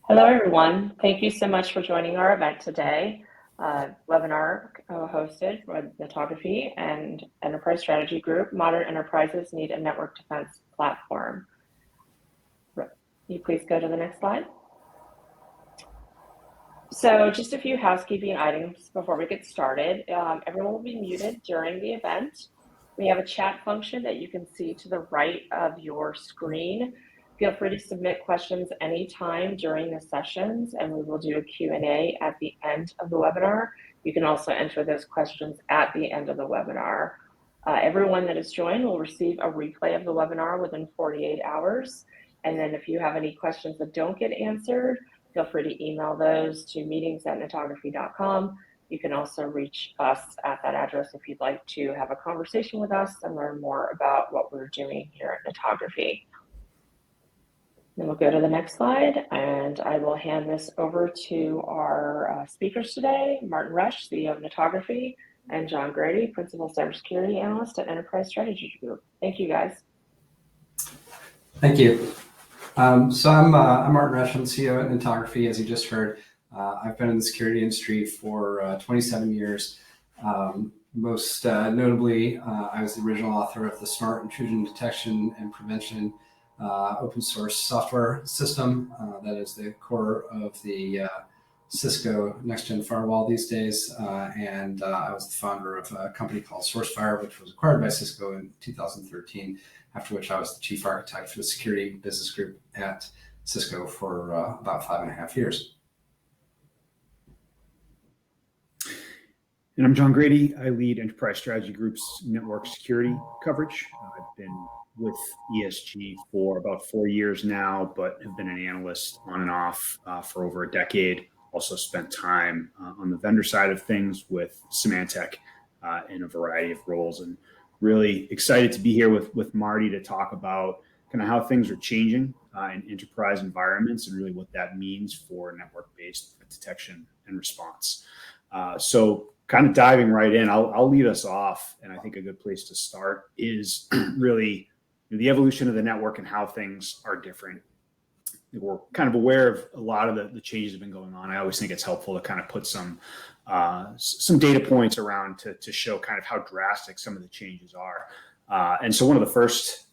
Hello, everyone. Thank you so much for joining our event today. Webinar hosted by Netography and Enterprise Strategy Group. Modern enterprises need a network defense platform. Can you please go to the next slide? So just a few housekeeping items before we get started. Everyone will be muted during the event. We have a chat function that you can see to the right of your screen. Feel free to submit questions anytime during the sessions, and we will do a Q&A at the end of the webinar. You can also enter those questions at the end of the webinar. Everyone that has joined will receive a replay of the webinar within 48 hours. And then if you have any questions that don't get answered, feel free to email those to meetings@netography.com. You can also reach us at that address if you'd like to have a conversation with us and learn more about what we're doing here at Netography. Then we'll go to the next slide, and I will hand this over to our speakers today, Martin Roesch, CEO of Netography, and John Grady, Principal Cybersecurity Analyst at Enterprise Strategy Group. Thank you, guys. Thank you. So I'm Martin Roesch, I'm CEO at Netography, as you just heard. I've been in the security industry for 27 years. Most notably, I was the original author of the Smart Intrusion Detection and Prevention open source software system that is the core of the Cisco next-gen firewall these days. And I was the founder of a company called SourceFire, which was acquired by Cisco in 2013, after which I was the chief architect for the security business group at Cisco for about 5.5 years. And I'm John Grady. I lead Enterprise Strategy Group's network security coverage. I've been with ESG for about 4 years now, but have been an analyst on and off for over a decade. Also spent time on the vendor side of things with Symantec in a variety of roles, and really excited to be here with Marty to talk about kind of how things are changing in enterprise environments and really what that means for network-based detection and response. So kind of diving right in, I'll lead us off, and I think a good place to start is really the evolution of the network and how things are different. We're kind of aware of a lot of the changes that have been going on. I always think it's helpful to kind of put some data points around to show kind of how drastic some of the changes are. And so one of the first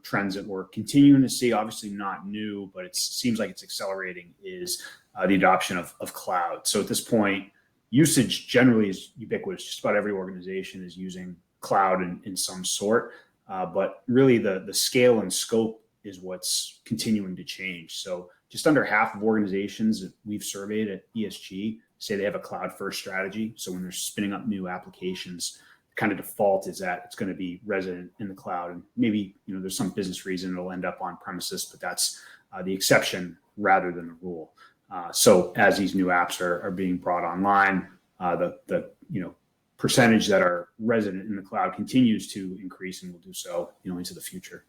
trends that we're continuing to see, obviously not new, but it seems like it's accelerating, is the adoption of cloud. So at this point, usage generally is ubiquitous. Just about every organization is using cloud in some sort, but really the scale and scope is what's continuing to change. So just under half of organizations that we've surveyed at ESG say they have a cloud-first strategy. So when they're spinning up new applications, kind of default is that it's going to be resident in the cloud, and maybe there's some business reason it'll end up on premises, but that's the exception rather than the rule. So as these new apps are being brought online, the percentage that are resident in the cloud continues to increase and will do so into the future.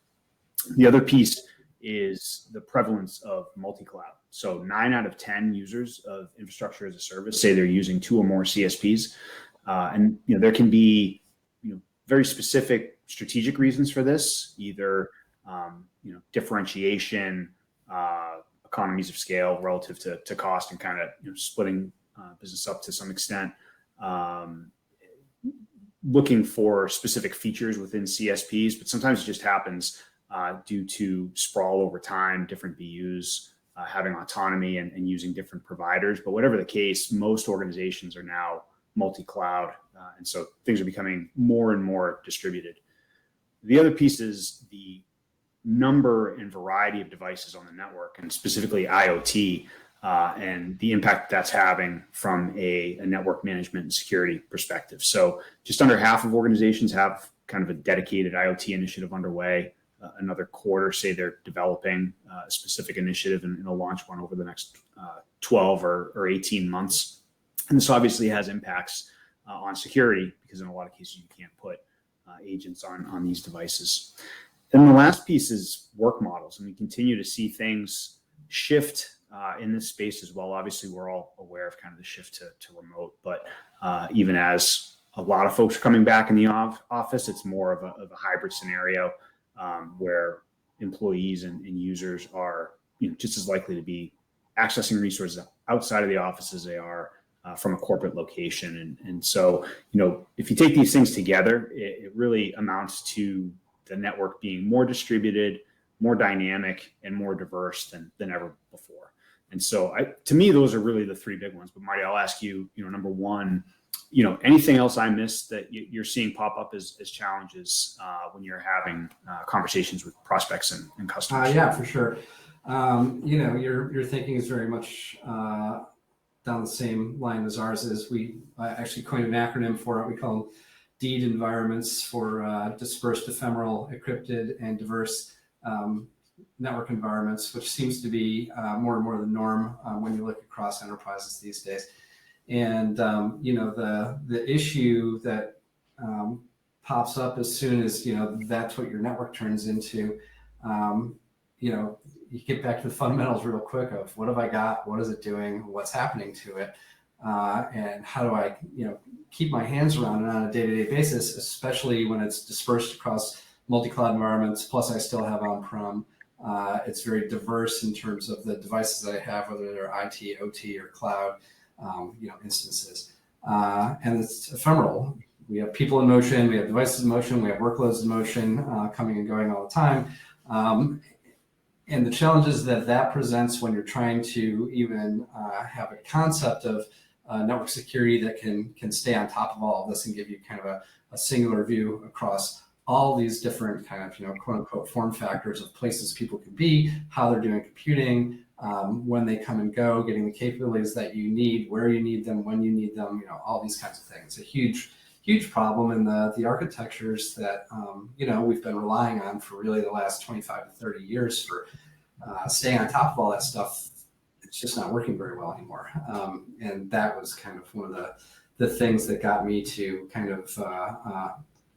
The other piece is the prevalence of multi-cloud. So 9 out of 10 users of infrastructure as a service say they're using 2 or more CSPs, and there can be very specific strategic reasons for this, either differentiation, economies of scale relative to cost, and kind of splitting business up to some extent, looking for specific features within CSPs, but sometimes it just happens due to sprawl over time, different BUs having autonomy and using different providers. But whatever the case, most organizations are now multi-cloud, and so things are becoming more and more distributed. The other piece is the number and variety of devices on the network, and specifically IoT, and the impact that's having from a network management and security perspective. So just under half of organizations have kind of a dedicated IoT initiative underway. Another quarter say they're developing a specific initiative and will launch one over the next 12 or 18 months. And this obviously has impacts on security, because in a lot of cases you can't put agents on these devices. And the last piece is work models, and we continue to see things shift in this space as well. Obviously, we're all aware of kind of the shift to remote, but even as a lot of folks are coming back in the office, it's more of a hybrid scenario where employees and users are just as likely to be accessing resources outside of the office as they are from a corporate location. And so, if you take these things together, it really amounts to the network being more distributed, more dynamic, and more diverse than ever before. And so to me, those are really the three big ones. But Marty, I'll ask you, number one, anything else I missed that you're seeing pop up as challenges when you're having conversations with prospects and customers? Yeah, for sure. Your thinking is very much down the same line as ours is. We actually coined an acronym for it. We call them DEED environments, for dispersed, ephemeral, encrypted, and diverse network environments, which seems to be more and more the norm when you look across enterprises these days. And the issue that pops up as soon as that's what your network turns into. You get back to the fundamentals real quick of what have I got, what is it doing, what's happening to it, and how do I keep my hands around it on a day-to-day basis, especially when it's dispersed across multi-cloud environments. Plus, I still have on-prem. It's very diverse in terms of the devices that I have, whether they're IT, OT, or cloud instances, and it's ephemeral. We have people in motion, we have devices in motion, we have workloads in motion, coming and going all the time. And the challenges that presents when you're trying to even have a concept of network security that can stay on top of all of this and give you kind of a singular view across all these different kind of, quote unquote, form factors of places people could be, how they're doing computing, when they come and go, getting the capabilities that you need, where you need them, when you need them, all these kinds of things. A huge problem in the architectures that, we've been relying on for really the last 25 to 30 years for staying on top of all that stuff. It's just not working very well anymore. And that was kind of one of the things that got me to kind of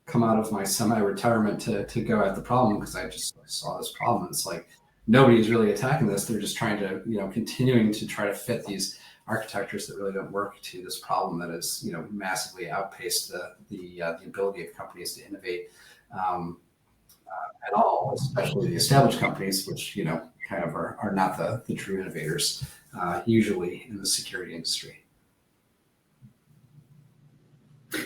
come out of my semi-retirement to go at the problem, because I just saw this problem. It's like, nobody's really attacking this. They're just trying to, continuing to try to fit these architectures that really don't work to this problem that has, massively outpaced the ability of companies to innovate at all, especially the established companies, which, kind of are not the true innovators, usually in the security industry.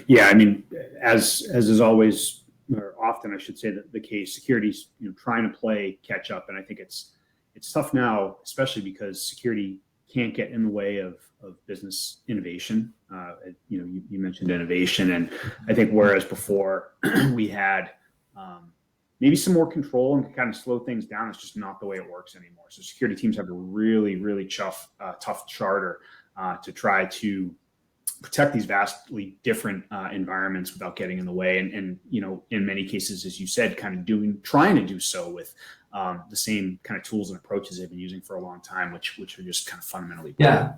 Yeah, I mean, as is always, or often I should say, that the case, security's trying to play catch up, and I think it's tough now, especially because security can't get in the way of business innovation. You mentioned innovation, and I think whereas before we had maybe some more control and kind of slow things down, it's just not the way it works anymore. So security teams have a really, really tough charter to try to protect these vastly different environments without getting in the way. And in many cases, as you said, kind of trying to do so with the same kind of tools and approaches they've been using for a long time, which are just kind of fundamentally broken.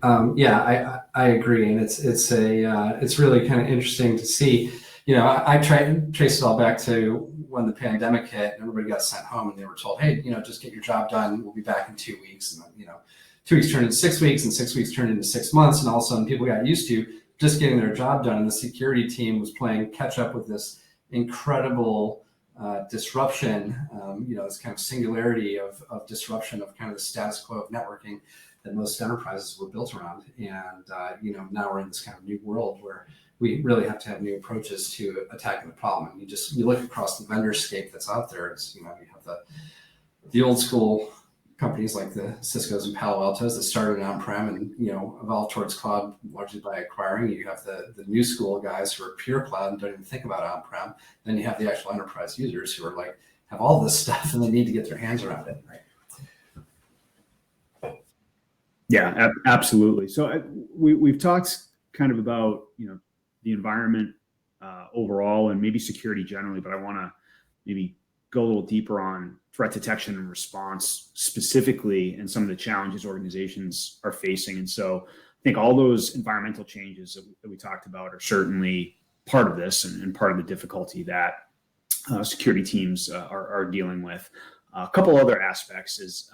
I agree, and it's really kind of interesting to see. I try and trace it all back to when the pandemic hit and everybody got sent home and they were told, hey, just get your job done. We'll be back in 2 weeks. And then, 2 weeks turned into 6 weeks, and 6 weeks turned into 6 months. And all of a sudden people got used to just getting their job done. And the security team was playing catch up with this incredible disruption, this kind of singularity of disruption of kind of the status quo of networking that most enterprises were built around. And, now we're in this kind of new world where we really have to have new approaches to attacking the problem. And you look across the vendor scape that's out there. It's, you have the old school companies like the Cisco's and Palo Altos that started on-prem and, evolved towards cloud largely by acquiring. You have the new school guys who are pure cloud and don't even think about on-prem. Then you have the actual enterprise users who are like, have all this stuff and they need to get their hands around it, right? Yeah, absolutely. So we've talked kind of about, the environment overall and maybe security generally, but I want to maybe go a little deeper on threat detection and response specifically and some of the challenges organizations are facing. And so I think all those environmental changes that we talked about are certainly part of this and part of the difficulty that security teams are dealing with. A couple other aspects is,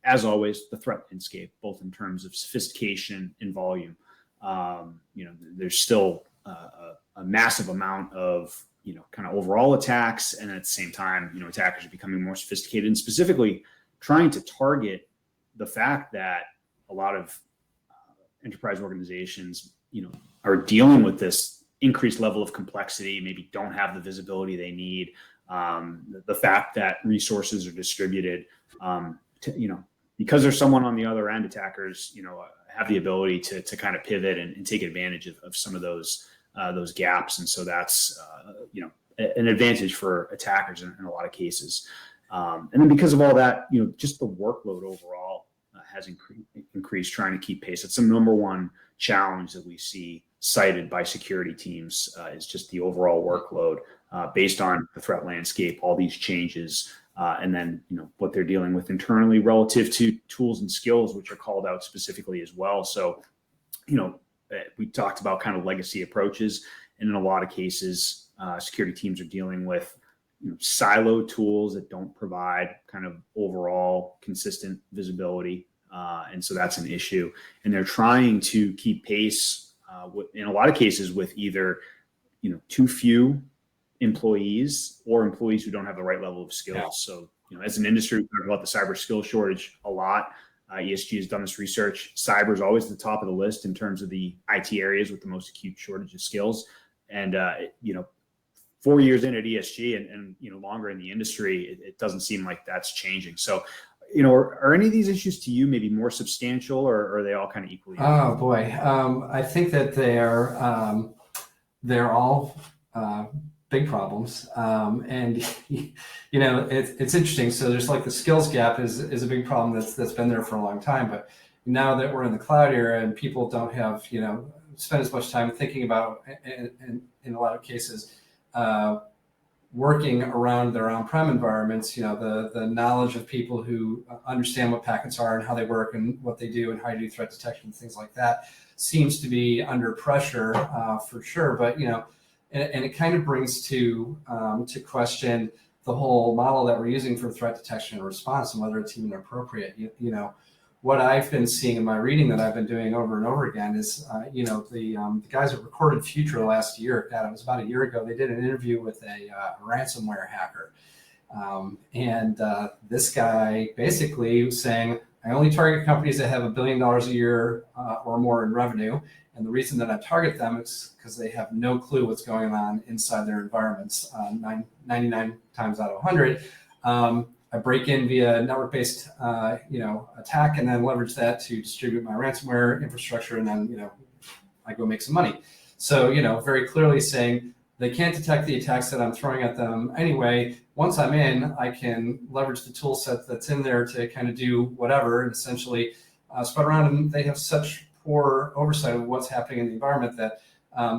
as always, the threat landscape, both in terms of sophistication and volume. There's still a massive amount of kind of overall attacks, and at the same time, attackers are becoming more sophisticated and specifically trying to target the fact that a lot of enterprise organizations, are dealing with this increased level of complexity, maybe don't have the visibility they need. The fact that resources are distributed, because there's someone on the other end, attackers, have the ability to kind of pivot and take advantage of some of those gaps. And so that's, an advantage for attackers in a lot of cases. And then because of all that, just the workload overall has increased trying to keep pace. It's the number one challenge that we see cited by security teams is just the overall workload based on the threat landscape, all these changes, and then what they're dealing with internally relative to tools and skills, which are called out specifically as well. So, we talked about kind of legacy approaches, and in a lot of cases, security teams are dealing with siloed tools that don't provide kind of overall consistent visibility. And so that's an issue. And they're trying to keep pace in a lot of cases with either, too few employees or employees who don't have the right level of skills. Yeah. So, as an industry, we talk about the cyber skill shortage a lot. ESG has done this research. Cyber is always at the top of the list in terms of the IT areas with the most acute shortage of skills. And, 4 years in at ESG and longer in the industry, it doesn't seem like that's changing. So, are any of these issues to you maybe more substantial, or are they all kind of equally? Oh boy, I think that they're all big problems, and it's interesting. So there's like the skills gap is a big problem that's been there for a long time, but now that we're in the cloud era and people don't have spend as much time thinking about in a lot of cases. Working around their on-prem environments, the knowledge of people who understand what packets are and how they work and what they do and how you do threat detection and things like that seems to be under pressure for sure. But and it kind of brings to question the whole model that we're using for threat detection and response and whether it's even appropriate. What I've been seeing in my reading that I've been doing over and over again is, the guys that recorded Future last year, God, it was about a year ago, they did an interview with a ransomware hacker. And this guy basically was saying, I only target companies that have $1 billion a year or more in revenue. And the reason that I target them is because they have no clue what's going on inside their environments. 99 times out of 100. I break in via network-based, attack, and then leverage that to distribute my ransomware infrastructure, and then, I go make some money. So, very clearly saying they can't detect the attacks that I'm throwing at them anyway. Once I'm in, I can leverage the tool set that's in there to kind of do whatever, and essentially spread around. And they have such poor oversight of what's happening in the environment that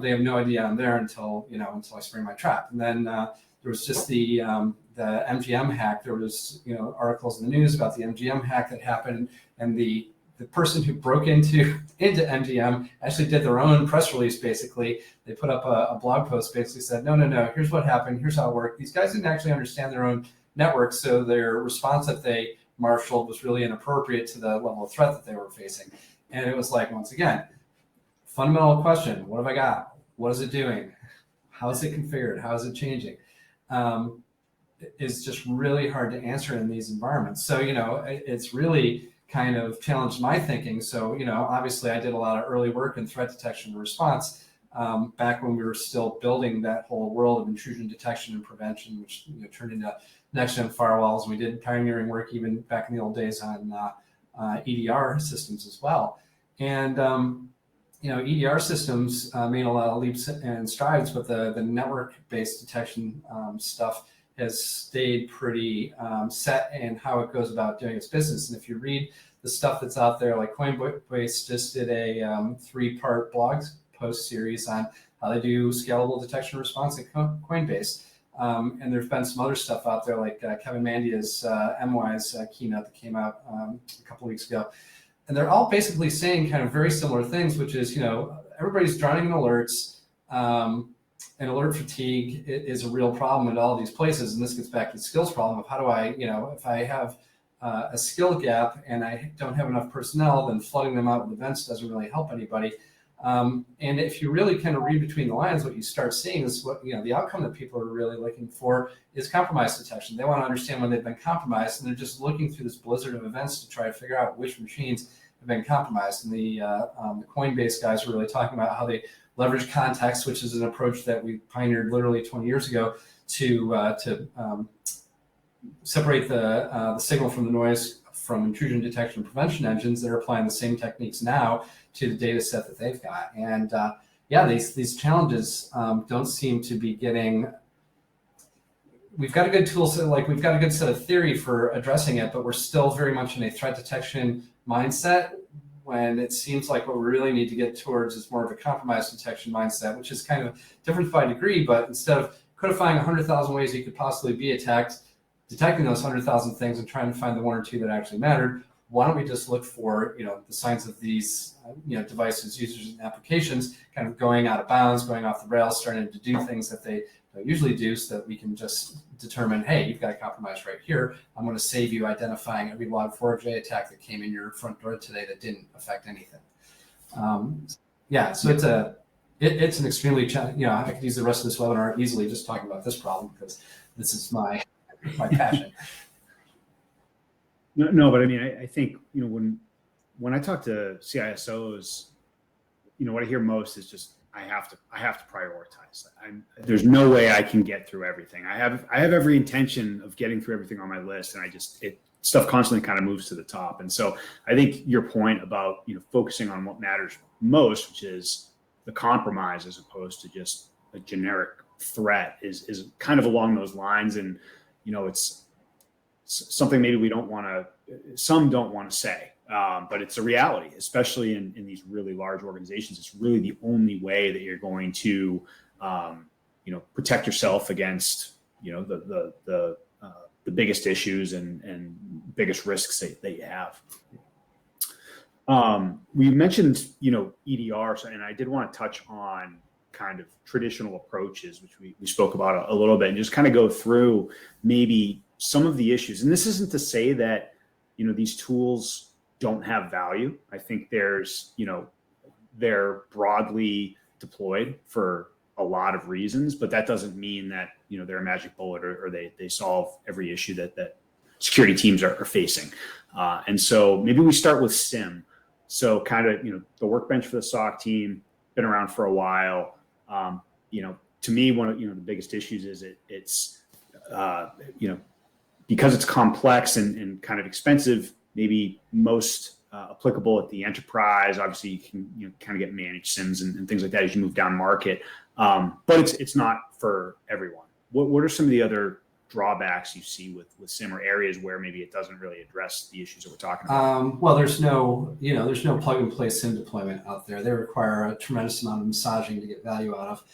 they have no idea I'm there until I spring my trap. And then there was just the MGM hack. There was articles in the news about the MGM hack that happened, and the person who broke into MGM actually did their own press release. Basically, they put up a blog post, basically said, no, here's what happened, here's how it worked. These guys didn't actually understand their own network, so their response that they marshaled was really inappropriate to the level of threat that they were facing. And it was like, once again, fundamental question: what have I got? What is it doing? How is it configured? How is it changing? Is just really hard to answer in these environments. So, it's really kind of challenged my thinking. So, obviously I did a lot of early work in threat detection and response back when we were still building that whole world of intrusion detection and prevention, which turned into next-gen firewalls. And we did pioneering work even back in the old days on EDR systems as well. And, EDR systems made a lot of leaps and strides, but the network-based detection stuff has stayed pretty set in how it goes about doing its business. And if you read the stuff that's out there, like Coinbase just did a 3-part blog post series on how they do scalable detection and response at Coinbase. And there's been some other stuff out there, like Kevin Mandia's MWise keynote that came out a couple of weeks ago. And they're all basically saying kind of very similar things, which is, everybody's drowning in alerts. And alert fatigue is a real problem in all these places. And this gets back to the skills problem of how do I, if I have a skill gap and I don't have enough personnel, then flooding them out with events doesn't really help anybody. And if you really kind of read between the lines, what you start seeing is what, the outcome that people are really looking for is compromise detection. They want to understand when they've been compromised, and they're just looking through this blizzard of events to try to figure out which machines have been compromised. And the Coinbase guys were really talking about how they leverage context, which is an approach that we pioneered literally 20 years ago to separate the signal from the noise from intrusion detection and prevention engines. They're applying the same techniques now to the data set that they've got. And these challenges don't seem to be getting, we've got a good tool set, like we've got a good set of theory for addressing it, but we're still very much in a threat detection mindset, when it seems like what we really need to get towards is more of a compromise detection mindset, which is kind of different by degree, but instead of codifying 100,000 ways you could possibly be attacked, detecting those 100,000 things and trying to find the one or two that actually mattered, why don't we just look for, the signs of these, devices, users, and applications kind of going out of bounds, going off the rails, starting to do things that they don't usually do, so that we can just determine, hey, you've got a compromise right here. I'm going to save you identifying every Log4j attack that came in your front door today that didn't affect anything. So it's an extremely challenging. I could use the rest of this webinar easily just talking about this problem, because this is my passion. No, but I mean, I think, when I talk to CISOs, what I hear most is just, I have to prioritize. There's no way I can get through everything. I have every intention of getting through everything on my list, and stuff constantly kind of moves to the top. And so I think your point about, focusing on what matters most, which is the compromise as opposed to just a generic threat, is kind of along those lines. And, it's something maybe some don't want to say, but it's a reality, especially in these really large organizations. It's really the only way that you're going to, protect yourself against, the biggest issues and biggest risks that you have. We mentioned, EDR, and I did want to touch on kind of traditional approaches, which we spoke about a little bit, and just kind of go through maybe some of the issues. And this isn't to say that, these tools don't have value. I think they're broadly deployed for a lot of reasons, but that doesn't mean that, they're a magic bullet or they solve every issue that security teams are facing. And so maybe we start with SIM. So kind of, the workbench for the SOC team, been around for a while. To me, one of the biggest issues is it's because it's complex and kind of expensive, maybe most applicable at the enterprise. Obviously, you can kind of get managed SIMs and things like that as you move down market, but it's not for everyone. What are some of the other drawbacks you see with SIM, or areas where maybe it doesn't really address the issues that we're talking about? Well, there's no plug and play SIM deployment out there. They require a tremendous amount of massaging to get value out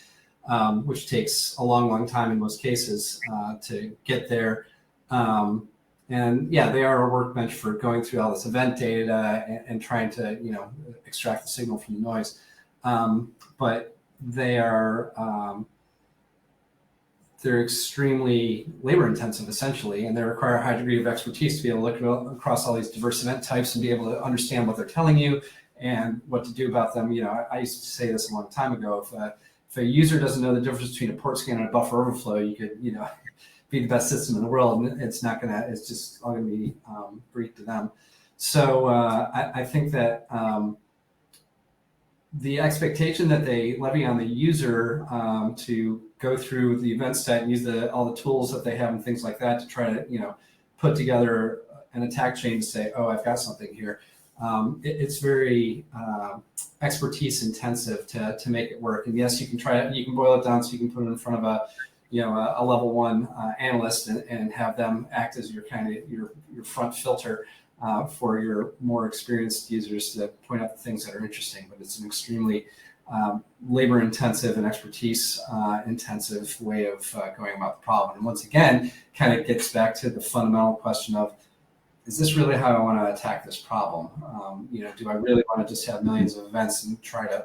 of, which takes a long time in most cases to get there. And they are a workbench for going through all this event data and trying to, extract the signal from the noise. But they're extremely labor intensive, essentially, and they require a high degree of expertise to be able to look across all these diverse event types and be able to understand what they're telling you and what to do about them. I used to say this a long time ago. If a user doesn't know the difference between a port scan and a buffer overflow, you could, be the best system in the world, and it's just all going to be Greek to them. So I think that the expectation that they levy on the user to go through the event set and use all the tools that they have and things like that to try to put together an attack chain to say, oh, I've got something here. It's very expertise intensive to make it work. And yes, you can try it. You can boil it down so you can put it in front of a level 1 analyst and have them act as your front filter for your more experienced users to point out the things that are interesting. But it's an extremely labor intensive and expertise intensive way of going about the problem. And once again, kind of gets back to the fundamental question of, is this really how I want to attack this problem? Do I really want to just have millions of events and try to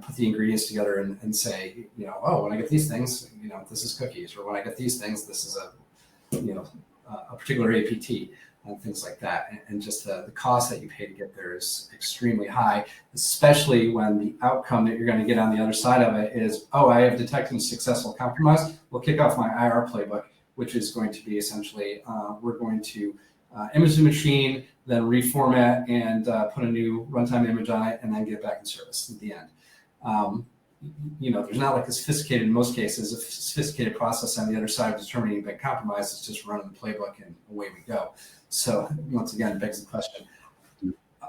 put the ingredients together and say, when I get these things, this is cookies, or when I get these things, this is a particular APT. and things like that. And just the cost that you pay to get there is extremely high, especially when the outcome that you're going to get on the other side of it is, oh, I have detected a successful compromise. We'll kick off my IR playbook, which is going to be essentially, we're going to image the machine, then reformat and put a new runtime image on it, and then get back in service at the end. There's not like a sophisticated, in most cases, a sophisticated process on the other side of determining a big compromise. It's just running the playbook and away we go. So once again, it begs the question,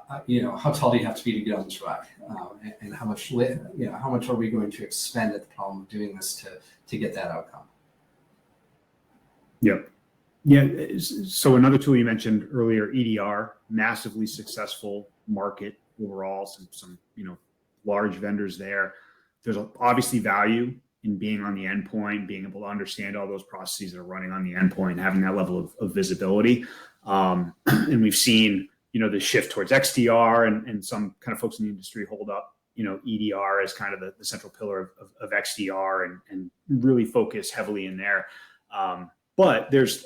how tall do you have to be to get on this rock? And how much are we going to expend at the problem of doing this to get that outcome? Yep. Yeah. So another tool you mentioned earlier, EDR, massively successful market overall, some large vendors there. There's obviously value in being on the endpoint, being able to understand all those processes that are running on the endpoint, having that level of visibility. And we've seen, the shift towards XDR and some kind of folks in the industry hold up, EDR as kind of the central pillar of XDR and really focus heavily in there. But there's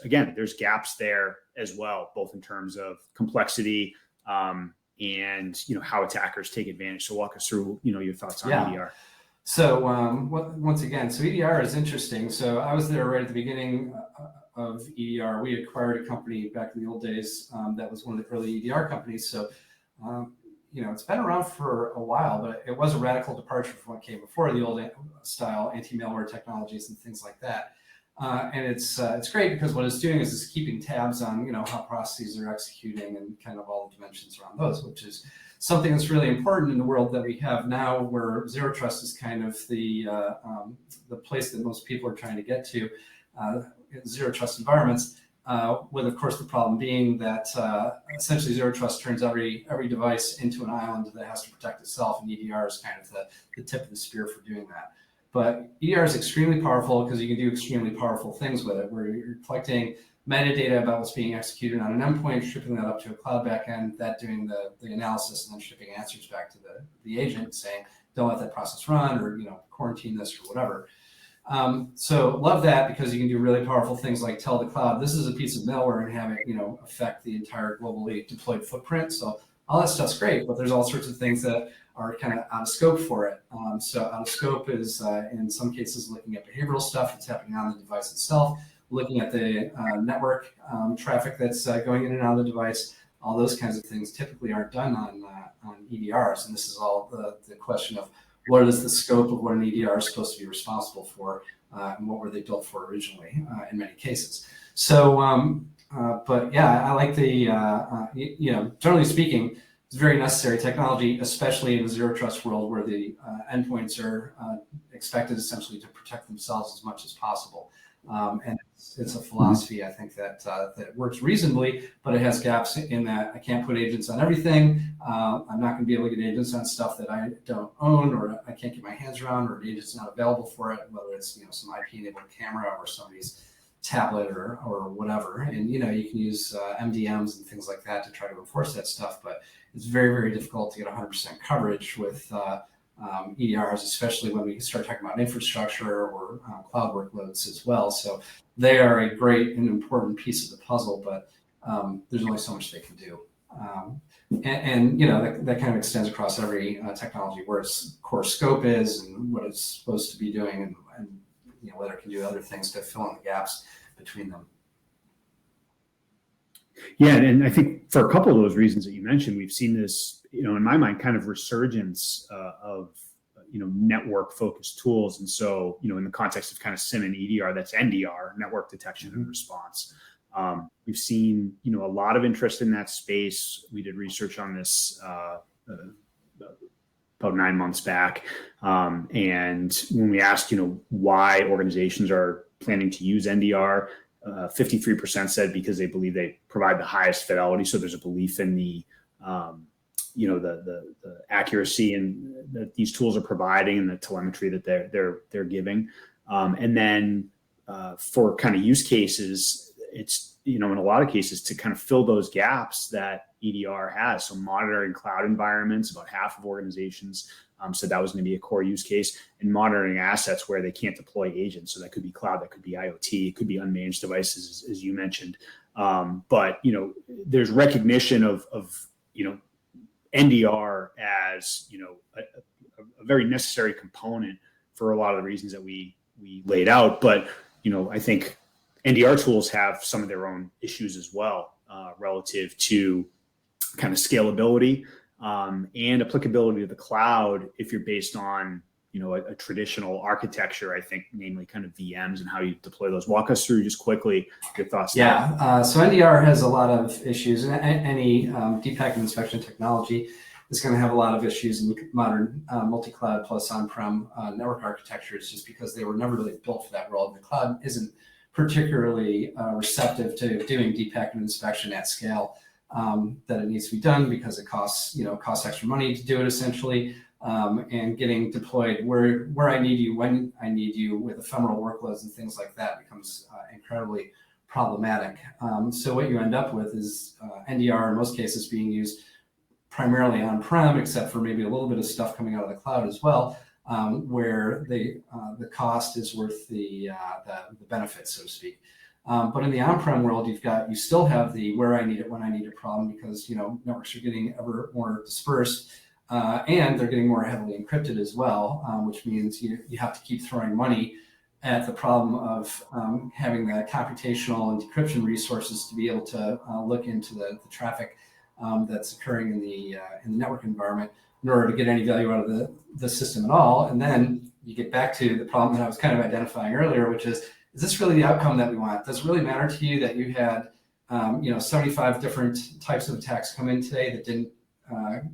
gaps there as well, both in terms of complexity and how attackers take advantage. So walk us through your thoughts on EDR. So once again, so EDR is interesting. So I was there right at the beginning of EDR. We acquired a company back in the old days that was one of the early EDR companies. So it's been around for a while, but it was a radical departure from what came before, the old style anti-malware technologies and things like that. And it's great because what it's doing is it's keeping tabs on how processes are executing and kind of all the dimensions around those, which is something that's really important in the world that we have now, where zero trust is kind of the place that most people are trying to get to, zero trust environments. With of course the problem being that essentially zero trust turns every device into an island that has to protect itself, and EDR is kind of the tip of the spear for doing that. But EDR is extremely powerful because you can do extremely powerful things with it, where you're collecting metadata about what's being executed on an endpoint, shipping that up to a cloud backend, that doing the analysis, and then shipping answers back to the agent saying, don't let that process run, or quarantine this or whatever. So love that, because you can do really powerful things like tell the cloud, this is a piece of malware, and have it affect the entire globally deployed footprint. So all that stuff's great, but there's all sorts of things that are kind of out of scope for it. So out of scope is in some cases looking at behavioral stuff that's happening on the device itself, looking at the network traffic that's going in and out of the device. All those kinds of things typically aren't done on EDRs. And this is all the question of what is the scope of what an EDR is supposed to be responsible for, and what were they built for originally in many cases. So, but yeah, I like the, generally speaking, it's very necessary technology, especially in the zero trust world, where the endpoints are expected essentially to protect themselves as much as possible. And it's a philosophy, I think, that works reasonably, but it has gaps in that I can't put agents on everything. I'm not going to be able to get agents on stuff that I don't own, or I can't get my hands around, or an agent's not available for it, whether it's some IP-enabled camera or somebody's tablet or whatever. And you can use MDMs and things like that to try to enforce that stuff, but it's very, very difficult to get 100% coverage with EDRs, especially when we start talking about infrastructure or cloud workloads as well. So they are a great and important piece of the puzzle, but there's only so much they can do. That kind of extends across every technology, where its core scope is and what it's supposed to be doing, and whether it can do other things to fill in the gaps between them. Yeah, and I think for a couple of those reasons that you mentioned, we've seen this, in my mind, kind of resurgence of network-focused tools. And so, in the context of kind of SIEM and EDR, that's NDR, network detection and response. We've seen, a lot of interest in that space. We did research on this about 9 months back. And when we asked, why organizations are planning to use NDR, 53% said because they believe they provide the highest fidelity. So there's a belief in the accuracy and that these tools are providing, and the telemetry that they're giving. And then for kind of use cases, it's in a lot of cases to kind of fill those gaps that EDR has. So monitoring cloud environments, about half of organizations said that was going to be a core use case, and monitoring assets where they can't deploy agents. So that could be cloud, that could be IoT, it could be unmanaged devices, as you mentioned. But, there's recognition of NDR as, a very necessary component for a lot of the reasons that we laid out. But, I think NDR tools have some of their own issues as well, relative to kind of scalability, and applicability to the cloud if you're based on, a traditional architecture, I think, namely kind of VMs and how you deploy those. Walk us through just quickly your thoughts. Yeah, so NDR has a lot of issues, and any deep packet inspection technology is going to have a lot of issues in modern multi-cloud plus on-prem network architectures, just because they were never really built for that world. The cloud isn't particularly receptive to doing deep packet inspection at scale that it needs to be done, because it costs extra money to do it, essentially. And getting deployed where I need you, when I need you, with ephemeral workloads and things like that becomes incredibly problematic. So what you end up with is NDR in most cases being used primarily on-prem, except for maybe a little bit of stuff coming out of the cloud as well, where the cost is worth the benefits, so to speak. But in the on-prem world, you still have the where I need it, when I need it problem, because networks are getting ever more dispersed. And they're getting more heavily encrypted as well, which means you have to keep throwing money at the problem of having the computational and decryption resources to be able to look into the traffic that's occurring in the network environment in order to get any value out of the system at all. And then you get back to the problem that I was kind of identifying earlier, which is this really the outcome that we want? Does it really matter to you that you had 75 different types of attacks come in today that didn't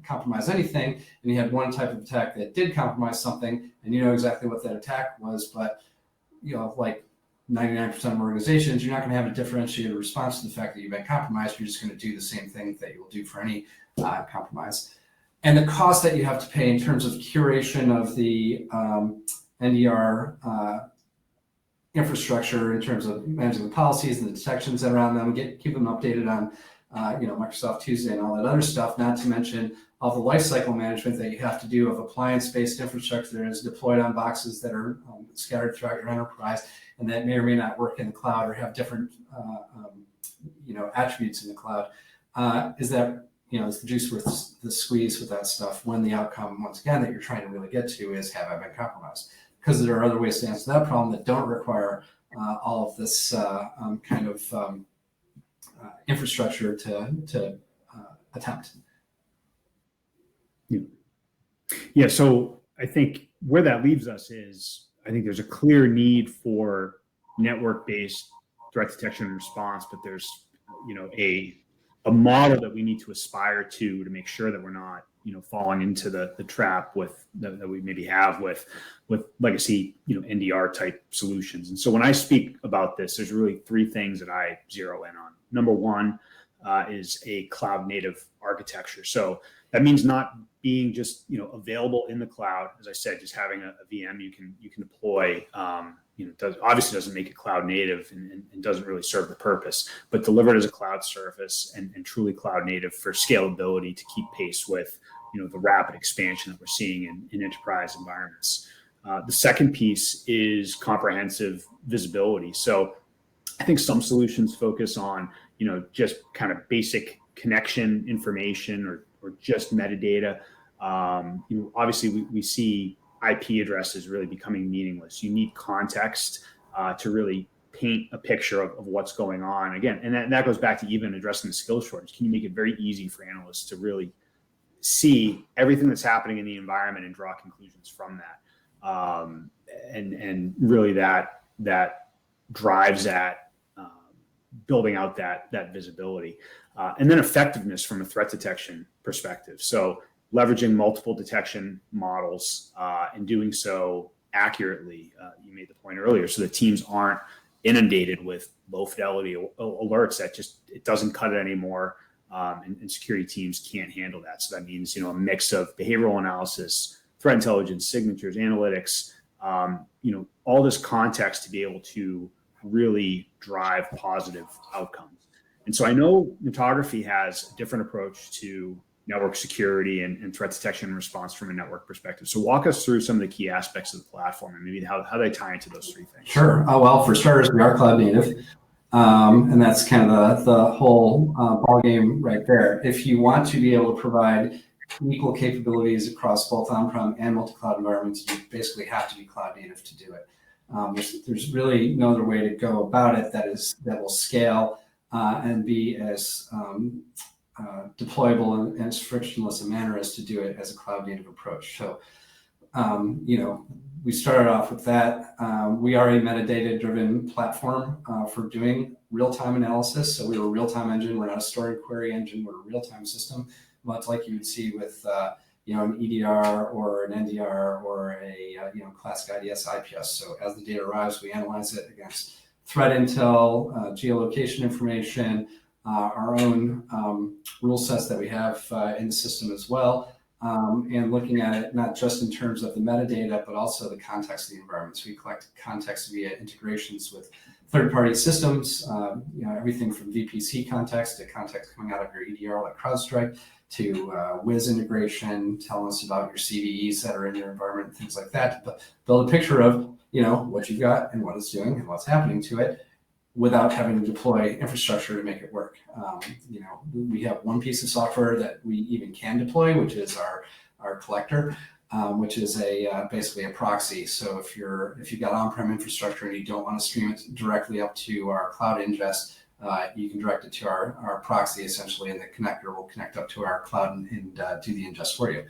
compromise anything, and you had one type of attack that did compromise something, and you know exactly what that attack was, but like 99% of organizations, you're not going to have a differentiated response to the fact that you've been compromised. You're just going to do the same thing that you will do for any compromise. And the cost that you have to pay in terms of curation of the NDR infrastructure, in terms of managing the policies and the detections that are on them, keep them updated on Microsoft Tuesday and all that other stuff, not to mention all the lifecycle management that you have to do of appliance-based infrastructure that is deployed on boxes that are scattered throughout your enterprise, and that may or may not work in the cloud or have different attributes in the cloud. Is the juice worth the squeeze with that stuff, when the outcome, once again, that you're trying to really get to is, have I been compromised? Because there are other ways to answer that problem that don't require all of this kind of infrastructure to attempt. Yeah. So I think where that leaves us is, I think there's a clear need for network-based threat detection and response, but there's a model that we need to aspire to make sure that we're not falling into the trap that we maybe have with legacy NDR type solutions. And so when I speak about this, there's really three things that I zero in on. Number one is a cloud native architecture. So that means not being just available in the cloud. As I said, just having a VM you can deploy. Obviously doesn't make it cloud native and doesn't really serve the purpose, but delivered as a cloud service and truly cloud native for scalability to keep pace with the rapid expansion that we're seeing in enterprise environments. The second piece is comprehensive visibility. So I think some solutions focus on just kind of basic connection information or just metadata. Obviously we see IP addresses really becoming meaningless. You need context to really paint a picture of what's going on. Again, and that goes back to even addressing the skills shortage. Can you make it very easy for analysts to really see everything that's happening in the environment and draw conclusions from that? And really that drives at building out that visibility. And then effectiveness from a threat detection perspective. So leveraging multiple detection models and doing so accurately. You made the point earlier, so the teams aren't inundated with low fidelity alerts that it doesn't cut it anymore. And security teams can't handle that. So that means, a mix of behavioral analysis, threat intelligence, signatures, analytics, all this context to be able to really drive positive outcomes. And so I know Netography has a different approach to network security and threat detection and response from a network perspective. So walk us through some of the key aspects of the platform and maybe how they tie into those three things. Sure. Well, for starters, we are cloud native. And that's kind of the whole ball game right there. If you want to be able to provide equal capabilities across both on-prem and multi-cloud environments, you basically have to be cloud native to do it. There's really no other way to go about it that will scale and be as deployable and as frictionless a manner as to do it as a cloud native approach. So, we started off with that. We are a metadata driven platform for doing real-time analysis. So we're a real-time engine. We're not a stored query engine. We're a real-time system, much like you would see with an EDR or an NDR or a classic IDS IPS. So as the data arrives, we analyze it against threat intel, geolocation information, our own rule sets that we have in the system as well. And looking at it not just in terms of the metadata, but also the context of the environment. So we collect context via integrations with third-party systems, everything from VPC context to context coming out of your EDR like CrowdStrike to Wiz integration, telling us about your CVEs that are in your environment, things like that, to build a picture of what you've got and what it's doing and what's happening to it, without having to deploy infrastructure to make it work. We have one piece of software that we even can deploy, which is our collector, which is basically a proxy. So if you've got on-prem infrastructure and you don't want to stream it directly up to our cloud ingest, you can direct it to our proxy essentially, and the connector will connect up to our cloud and do the ingest for you.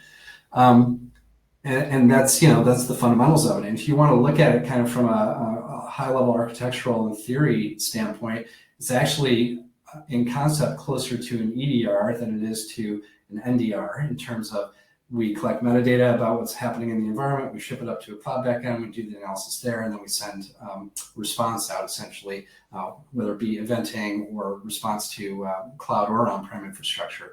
And that's the fundamentals of it. And if you want to look at it kind of from a high-level architectural and theory standpoint, it's actually in concept closer to an EDR than it is to an NDR in terms of we collect metadata about what's happening in the environment, we ship it up to a cloud backend, we do the analysis there, and then we send response out essentially, whether it be eventing or response to cloud or on-prem infrastructure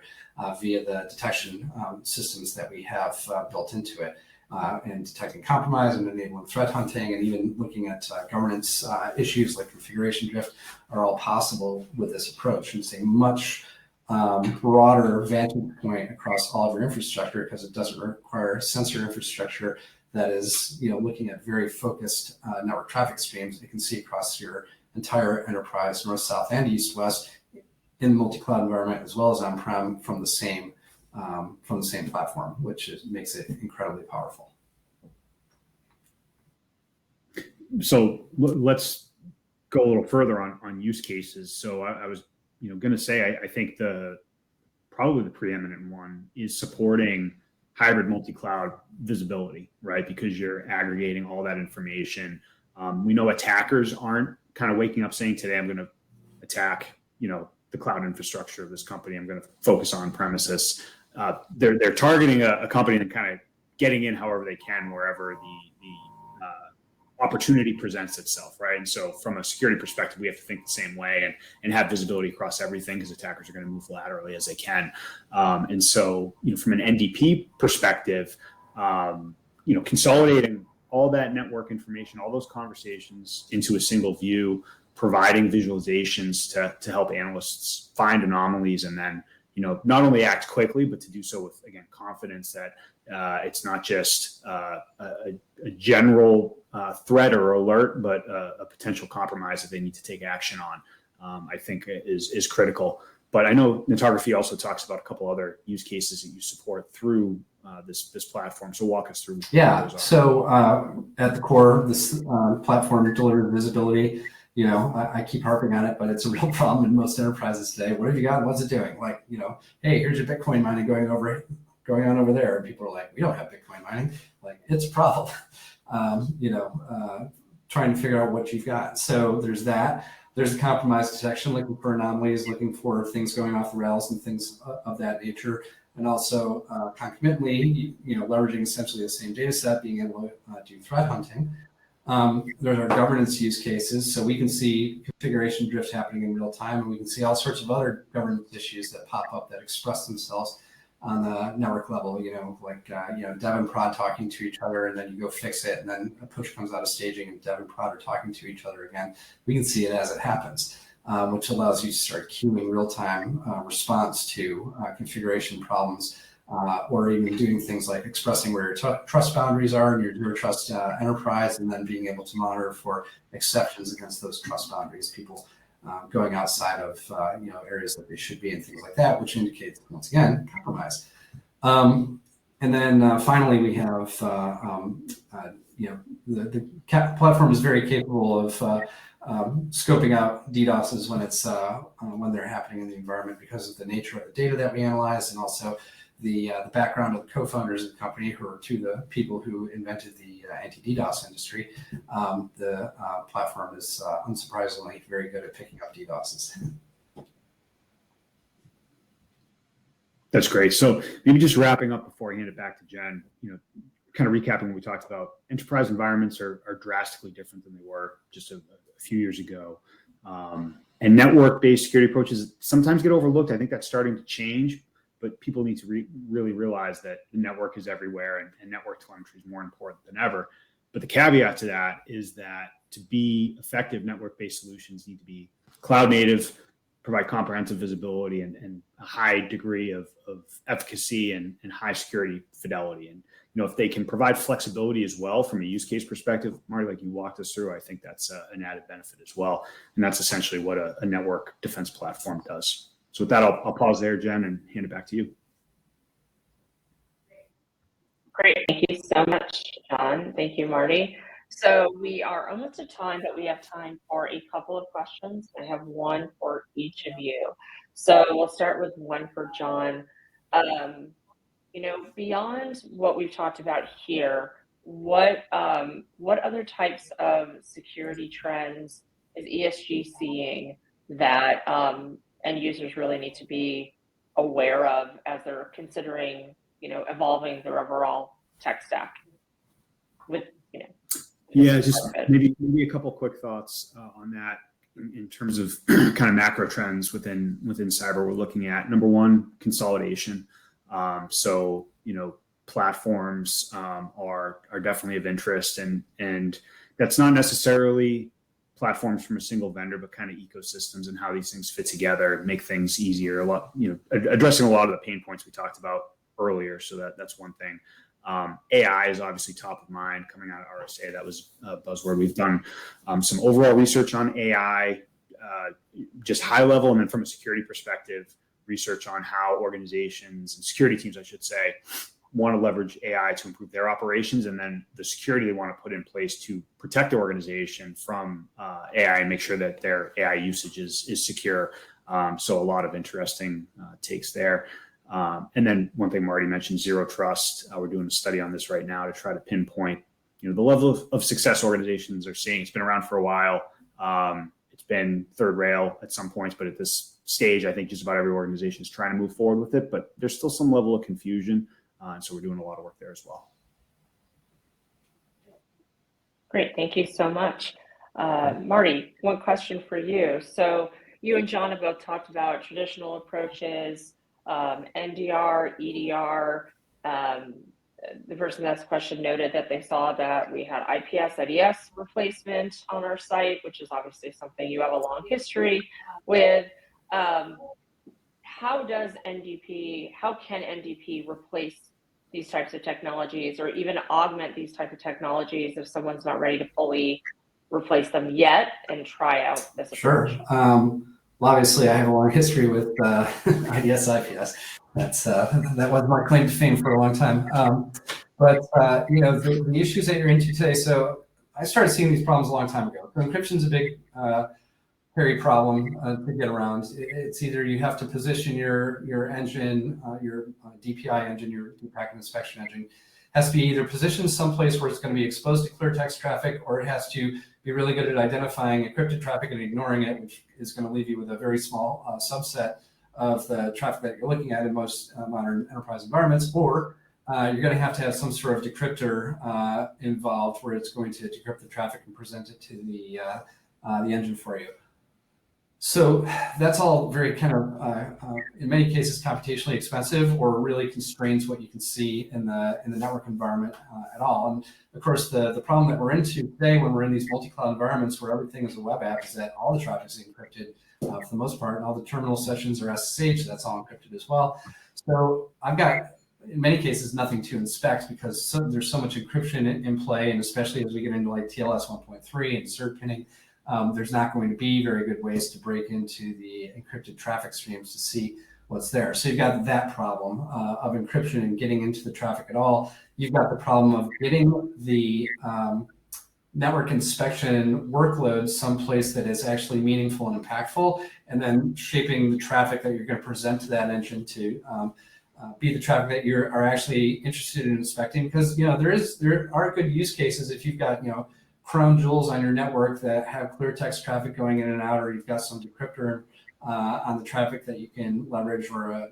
via the detection systems that we have built into it. And detecting compromise and enabling threat hunting and even looking at governance issues like configuration drift are all possible with this approach. And it's a much broader vantage point across all of your infrastructure because it doesn't require sensor infrastructure that is looking at very focused network traffic streams that you can see across your entire enterprise, north, south, and east, west in the multi-cloud environment as well as on-prem from the same platform, which makes it incredibly powerful. So let's go a little further on use cases. So I was going to say I think probably the preeminent one is supporting hybrid multi-cloud visibility, right? Because you're aggregating all that information. We know attackers aren't kind of waking up saying today I'm going to attack the cloud infrastructure of this company. I'm going to focus on premises. They're targeting a company and kind of getting in however they can wherever the opportunity presents itself, right? And so from a security perspective, we have to think the same way and have visibility across everything because attackers are going to move laterally as they can. And so, from an NDP perspective, consolidating all that network information, all those conversations into a single view, providing visualizations to help analysts find anomalies and then not only act quickly, but to do so with, again, confidence that it's not just a general threat or alert, but a potential compromise that they need to take action on, I think is critical. But I know Netography also talks about a couple other use cases that you support through this platform. So walk us through. Yeah. So at the core, this platform delivers visibility. I keep harping on it, but it's a real problem in most enterprises today. What have you got? What's it doing? Like, hey, here's your Bitcoin mining going on over there. And people are like, we don't have Bitcoin mining. Like, it's a problem. Trying to figure out what you've got. So there's that. There's the compromise detection, looking for anomalies, looking for things going off the rails and things of that nature. And also concomitantly, leveraging essentially the same data set, being able to do threat hunting. There's our governance use cases. So we can see configuration drift happening in real time, and we can see all sorts of other governance issues that pop up that express themselves on the network level, like dev and prod talking to each other, and then you go fix it, and then a push comes out of staging and dev and prod are talking to each other again. We can see it as it happens, which allows you to start queuing real-time response to configuration problems, or even doing things like expressing where your trust boundaries are in your zero trust enterprise, and then being able to monitor for exceptions against those trust boundaries. People going outside of areas that they should be and things like that, which indicates, once again, compromise. And then finally, we have the platform is very capable of scoping out DDoSs when they're happening in the environment because of the nature of the data that we analyze, and also the background of the co-founders of the company, who are two of the people who invented the anti-DDoS industry. The platform is unsurprisingly very good at picking up DDoSs. That's great. So maybe just wrapping up before I hand it back to Jen, kind of recapping what we talked about. Enterprise environments are drastically different than they were just a few years ago. And network-based security approaches sometimes get overlooked. I think that's starting to change, but people need to really realize that the network is everywhere, and network telemetry is more important than ever. But the caveat to that is that to be effective, network-based solutions need to be cloud native, provide comprehensive visibility, and a high degree of efficacy and high security fidelity. And if they can provide flexibility as well from a use case perspective, Marty, like you walked us through, I think that's an added benefit as well. And that's essentially what a network defense platform does. So with that, I'll pause there, Jen, and hand it back to you. Great. Thank you so much, John. Thank you, Marty. So we are almost at time, but we have time for a couple of questions. I have one for each of you. So we'll start with one for John. Beyond what we've talked about here, what other types of security trends is ESG seeing that end users really need to be aware of as they're considering, evolving their overall tech stack? Just maybe a couple quick thoughts on that in terms of kind of macro trends within cyber we're looking at. Number one, consolidation. So platforms are definitely of interest, and that's not necessarily platforms from a single vendor, but kind of ecosystems and how these things fit together, make things easier. Addressing a lot of the pain points we talked about earlier. So that's one thing. AI is obviously top of mind coming out of RSA. That was a buzzword. We've done some overall research on AI, just high level, and then from a security perspective, research on how organizations and security teams, I should say, want to leverage AI to improve their operations, and then the security they want to put in place to protect their organization from AI and make sure that their AI usage is secure. So a lot of interesting takes there. And then one thing Marty mentioned, zero trust. We're doing a study on this right now to try to pinpoint, the level of success organizations are seeing. It's been around for a while. It's been third rail at some points, but at this stage, I think just about every organization is trying to move forward with it, but there's still some level of confusion. And so we're doing a lot of work there as well. Great, thank you so much. Marty, one question for you. So you and John have both talked about traditional approaches, NDR, EDR. The person that's question noted that they saw that we had IPS, IDS replacement on our site, which is obviously something you have a long history with. How can NDP replace these types of technologies, or even augment these type of technologies if someone's not ready to fully replace them yet and try out this approach? Sure. Well, obviously, I have a long history with IDS, IPS. That was my claim to fame for a long time. But the issues that you're into today. So I started seeing these problems a long time ago. So encryption's a big, hairy problem to get around. It's either you have to position your engine, your DPI engine, your deep packet inspection engine, has to be either positioned someplace where it's going to be exposed to clear text traffic, or it has to be really good at identifying encrypted traffic and ignoring it, which is going to leave you with a very small subset of the traffic that you're looking at in most modern enterprise environments, or you're going to have some sort of decryptor involved where it's going to decrypt the traffic and present it to the engine for you. So that's all very kind of, in many cases, computationally expensive, or really constrains what you can see in the network environment at all. And of course, the problem that we're into today when we're in these multi-cloud environments where everything is a web app is that all the traffic is encrypted for the most part, and all the terminal sessions are SSH, that's all encrypted as well. So I've got, in many cases, nothing to inspect because there's so much encryption in play, and especially as we get into like TLS 1.3 and cert pinning, there's not going to be very good ways to break into the encrypted traffic streams to see what's there. So you've got that problem of encryption and getting into the traffic at all. You've got the problem of getting the network inspection workloads someplace that is actually meaningful and impactful, and then shaping the traffic that you're going to present to that engine to be the traffic that you are actually interested in inspecting. Because there are good use cases if you've got crown jewels on your network that have clear text traffic going in and out, or you've got some decryptor on the traffic that you can leverage, or a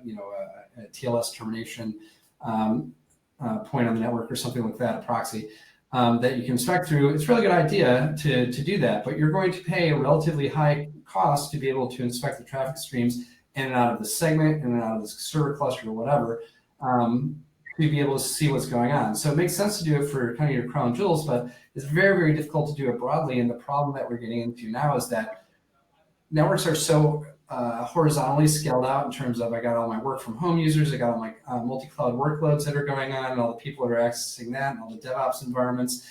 TLS termination point on the network or something like that, a proxy. That you can inspect through. It's a really good idea to do that, but you're going to pay a relatively high cost to be able to inspect the traffic streams in and out of the segment, in and out of the server cluster or whatever, to be able to see what's going on. So it makes sense to do it for kind of your crown jewels, but it's very, very difficult to do it broadly. And the problem that we're getting into now is that networks are so horizontally scaled out in terms of, I got all my work from home users, I got all my multi-cloud workloads that are going on, and all the people that are accessing that, and all the DevOps environments,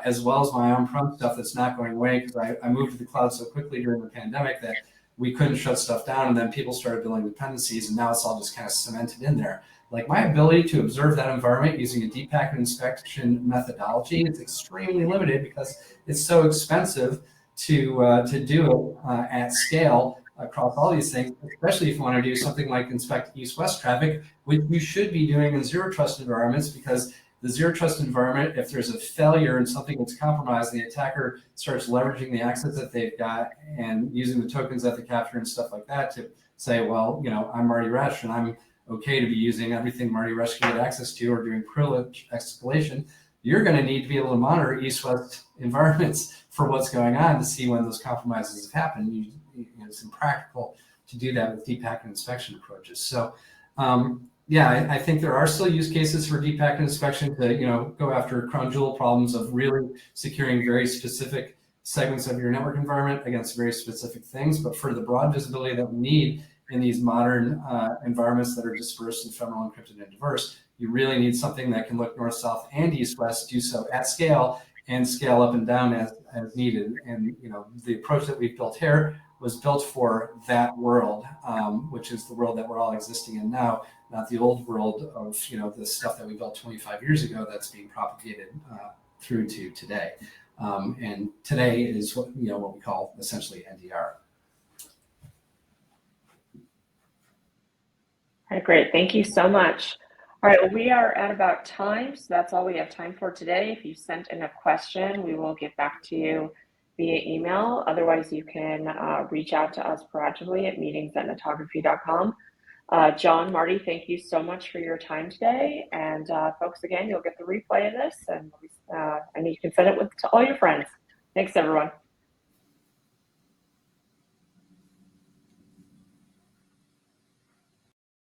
as well as my on-prem stuff that's not going away, because I moved to the cloud so quickly during the pandemic that we couldn't shut stuff down, and then people started building dependencies, and now it's all just kind of cemented in there. Like, my ability to observe that environment using a deep packet inspection methodology is extremely limited because it's so expensive to do it at scale across all these things, especially if you want to do something like inspect east-west traffic, which you should be doing in zero trust environments, because the zero trust environment, if there's a failure and something that's compromised, the attacker starts leveraging the access that they've got and using the tokens that they capture and stuff like that to say, well, I'm Marty Roesch and I'm okay to be using everything Marty Roesch can get access to, or doing privilege escalation. You're going to need to be able to monitor east-west environments for what's going on to see when those compromises have happened. It's impractical to do that with deep packet inspection approaches. So, I think there are still use cases for deep packet inspection to go after crown jewel problems of really securing very specific segments of your network environment against very specific things. But for the broad visibility that we need in these modern environments that are dispersed, ephemeral, encrypted, and diverse, you really need something that can look north, south, and east, west, do so at scale, and scale up and down as needed. And the approach that we've built here was built for that world, which is the world that we're all existing in now, not the old world of the stuff that we built 25 years ago that's being propagated through to today. And today is what we call essentially NDR. All right, great. Thank you so much. All right, well, we are at about time, so that's all we have time for today. If you sent in a question, we will get back to you via email. Otherwise, you can reach out to us proactively at meetings@netography.com. John, Marty, thank you so much for your time today. And folks, again, you'll get the replay of this, and you can send it to all your friends. Thanks, everyone.